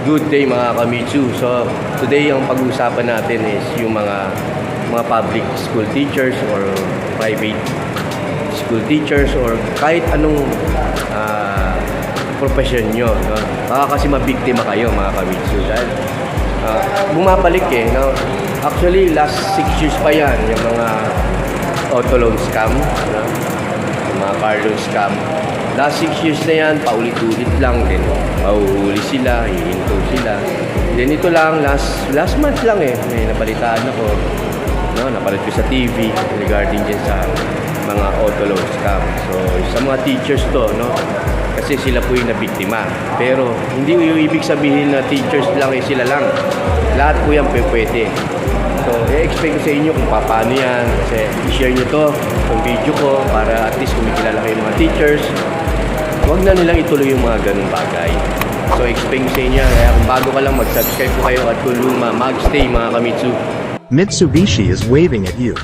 Good day mga Kamitsu. So today ang pag-uusapan natin is yung mga public school teachers or private school teachers or kahit anong profession nyo, no? Baka kasi mabiktima kayo mga Kamitsu dahil bumabalik no? Actually last 6 years pa yan yung mga auto loan scam, no? Yung mga car loan scam. Last 6 years na yan, paulit-ulit lang din. Mahuhuli sila, hihinto sila. Then ito lang, last month lang may nabalitaan ako. No, napalit ko sa TV regarding din sa mga auto loan scam. So, sa mga teachers to, no? Kasi sila po yung nabiktima. Pero, hindi yung ibig sabihin na teachers lang sila lang. Lahat po yan pwede. So, i-expect ko sa inyo kung paano yan. Kasi, i-share nyo to, yung video ko, para at least kung may kilala kayo mga teachers, huwag na nilang ituloy yung mga ganung bagay. So, expect ko sa inyo. Kaya kung bago ka lang, mag-subscribe po kayo at kung luma, mag-stay mga Kamitsu. Mitsubishi is waving at you.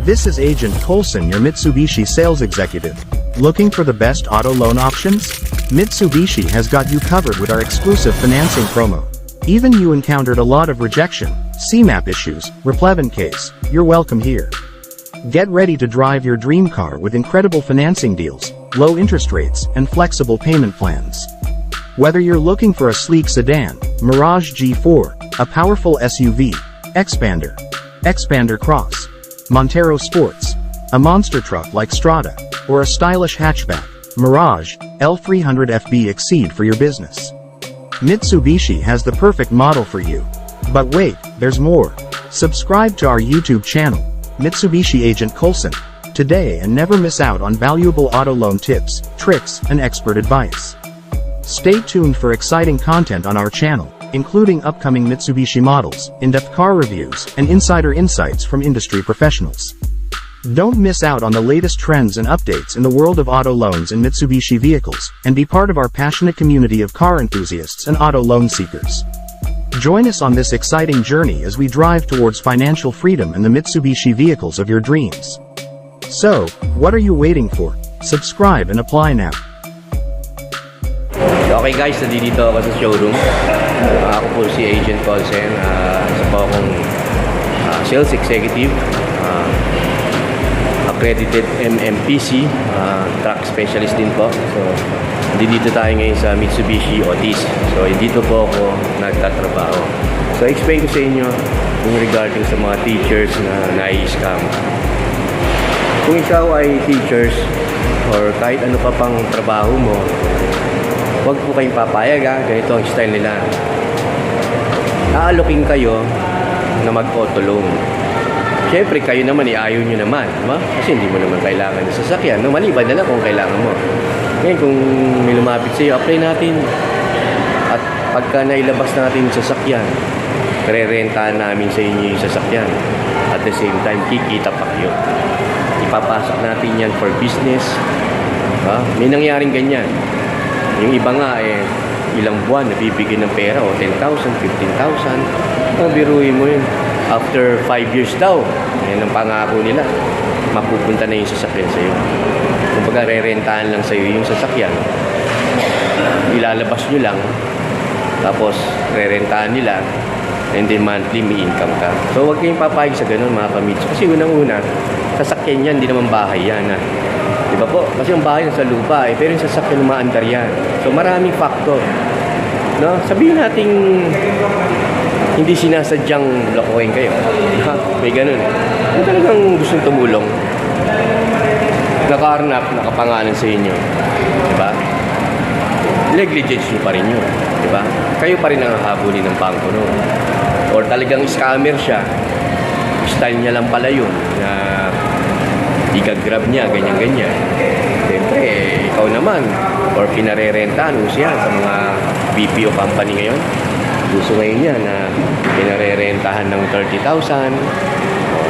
This is Agent Colson, your Mitsubishi sales executive. Looking for the best auto loan options? Mitsubishi has got you covered with our exclusive financing promo. Even you encountered a lot of rejection, CMAP issues, replevin case, you're welcome here. Get ready to drive your dream car with incredible financing deals, low interest rates, and flexible payment plans. Whether you're looking for a sleek sedan, Mirage G4, a powerful SUV, Expander Cross, Montero Sports, a monster truck like Strada, or a stylish hatchback, Mirage, L300FB Exceed for your business. Mitsubishi has the perfect model for you. But wait, there's more. Subscribe to our YouTube channel, Mitsubishi Agent Colson, today and never miss out on valuable auto loan tips, tricks, and expert advice. Stay tuned for exciting content on our channel, including upcoming Mitsubishi models, in-depth car reviews, and insider insights from industry professionals. Don't miss out on the latest trends and updates in the world of auto loans and Mitsubishi vehicles, and be part of our passionate community of car enthusiasts and auto loan seekers. Join us on this exciting journey as we drive towards financial freedom and the Mitsubishi vehicles of your dreams. So, what are you waiting for? Subscribe and apply now. Okay guys, nandito ako sa showroom. Ako po si Agent Colson. Isa po akong sales executive, accredited MMPC, truck specialist din po. So, dito tayo ngayon sa Mitsubishi Otis. So, dito po ako nagtatrabaho. So, explain ko sa inyo yung regarding sa mga teachers na nai-scam. Kung ikaw ay teachers or kahit ano pa pang trabaho mo, huwag po kayong papayag ganito ang style nila. Aalokin kayo na mag-auto loan. Siyempre, kayo naman, ayaw nyo naman, diba? Kasi hindi mo naman kailangan ng sasakyan. No? Maliban na lang kung kailangan mo. Ngayon, kung may lumapit sa'yo, apply natin. At pagka nailabas natin yung sasakyan, re-rentahan namin sa inyo yung sasakyan. At the same time, kikita pa kayo. Ipapasok natin yan for business. Diba? May nangyaring ganyan. Yung iba nga, ilang buwan, nabibigyan ng pera, 10,000, 15,000. Biruin mo yun. After 5 years daw, yan ang pangako nila, mapupunta na yung sasakyan sa'yo. Kung baga, re-rentahan lang sa'yo yung sasakyan, ilalabas nyo lang, tapos re-rentahan nila, and then monthly may income ka. So, huwag kayong papayag sa ganun, mga Kamitsu. Kasi unang-una, sasakyan yan, hindi naman bahay yan. Diba po? Kasi yung bahay nasa lupa, pero yung sasakyan umaandar yan. So, maraming factor. No? Sabihin natin, hindi sinasadyang lokohin kayo. May ganun. Kung talagang gustong tumulong, nakaharnap, nakapangalan sa inyo. Diba? Negligence nyo pa rin yun. Diba? Kayo pa rin ang habulin ng bangko, no? Or talagang scammer siya. Style niya lang pala yun. Na i-grab niya, ganyan-ganyan. Siyempre, ikaw naman. Or pinarerentahan mo siya sa mga BPO company ngayon. Gusto ngayon yan na pinarerentahan ng 30,000.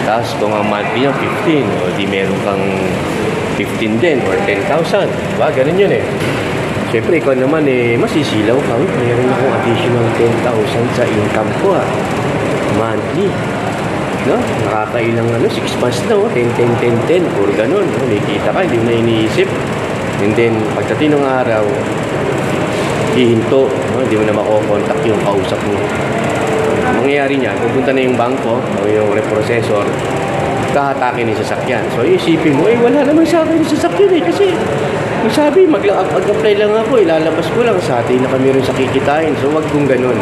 Tapos kung ang monthly niya 15, o di meron kang 15 din or 10,000. Diba? Ganun yun Siyempre, ikaw naman masisilaw ka. Mayroon akong additional 10,000 sa income ko monthly. No? Nakakailang 6 months na 10, 10, 10, 10. Puro ganun. May kita ka, hindi mo na iniisip. And then, pagdating ng araw, hihinto, no? Hindi mo na makokontak yung kausap mo. Ang mangyayari niyan, pupunta na yung bangko o yung reprocessor, kahatakin yung sasakyan. So isipin mo, wala naman sa akin yung sasakyan kasi kung sabi, mag-apply lang ako, ilalabas ko lang, sa atin na kami rin sa kikitain. So wag kong ganun.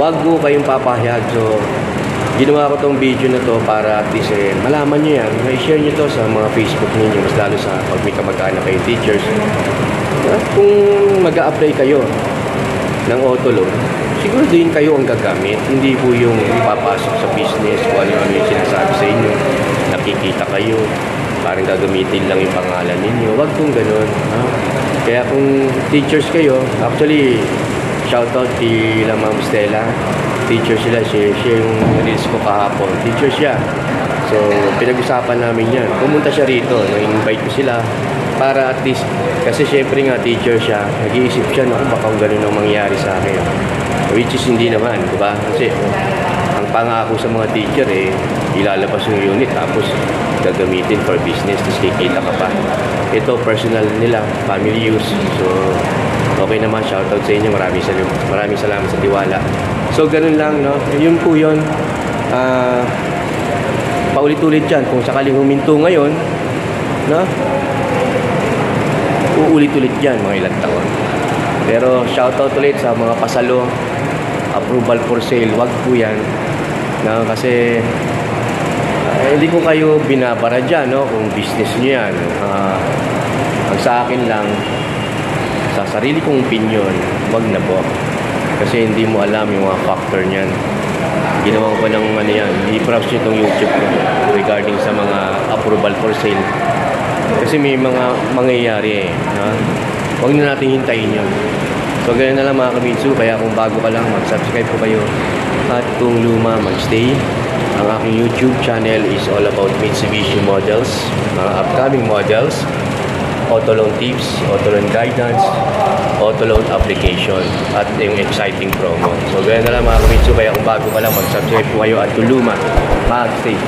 Wag ko kayong papahayag. So ginawa ko tong video na to para at least malaman nyo yan. I-share nyo to sa mga Facebook ninyo, mas lalo sa pag may kamag-anak kayo teachers. Kung mag-a-apply kayo ng auto loan, siguro din kayo ang gagamit. Hindi po yung ipapasok sa business kung ano yung sinasabi sa inyo. Nakikita kayo, parang gagamitin lang yung pangalan ninyo. Wag kong ganun. Kaya kung teachers kayo, actually, shoutout kila Ma'am Stella. Teacher sila, siya yung release ko kahapon. Teacher siya. So, pinag-usapan namin yan. Pumunta siya rito, na-invite ko sila para at least, kasi syempre nga teacher siya, nag-iisip siya na baka ganun ang mangyari sa akin. Which is hindi naman, di ba? Kasi ang pangako sa mga teacher ilalabas yung unit tapos gagamitin for business, tapos kikita ka pa. Ito, personal nila, family use. So, okay naman, shoutout sa inyo. Maraming salamat sa tiwala. So, ganun lang, no? Yun po yun. Paulit-ulit yan. Kung sakaling huminto ngayon, no? Uulit-ulit yan, mga ilang taon. Pero, shoutout ulit sa mga pasalo, approval for sale. Wag po yan. No? Kasi, hindi ko kayo binabara dyan, no? Kung business nyo yan. Ang sa akin lang, sa sarili kong opinion, wag na po. Kasi hindi mo alam yung mga factor niyan. Ginawa ko ng ano yan, i-browse nyo itong YouTube ko regarding sa mga approval for sale. Kasi may mga mangyayari Huwag na natin hintayin yun. So ganyan na lang mga Kamitsu, kaya kung bago ka lang, mag-subscribe po kayo. At kung luma, mag-stay. Ang aking YouTube channel is all about Mitsubishi models, mga upcoming models, auto loan tips, auto loan guidance, auto loan application, at yung exciting promo. So, ganyan na lang mga Kamitsu. Kaya kung bago ka lang, mag-subscribe po kayo at tuluma. Mag-stay.